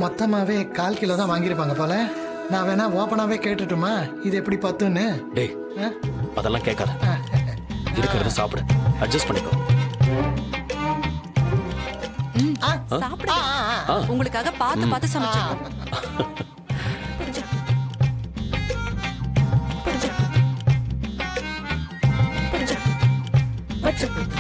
மொத்தமாவே 1/4 கிலோ தான் வாங்கியிருப்பாங்க போல. நான் வேணா ஓப்பனாவே கேட்டுட்டுமா இது எப்படி பத்துன்னு? டேய் அதெல்லாம் கேட்காத, இருக்கிறத சாப்பிடு, அட்ஜஸ்ட் பண்ணிக்கோ. சாப்பிடுங்க. உங்களுக்காக பார்த்து பார்த்து சமைச்சிருக்கோம். What's up?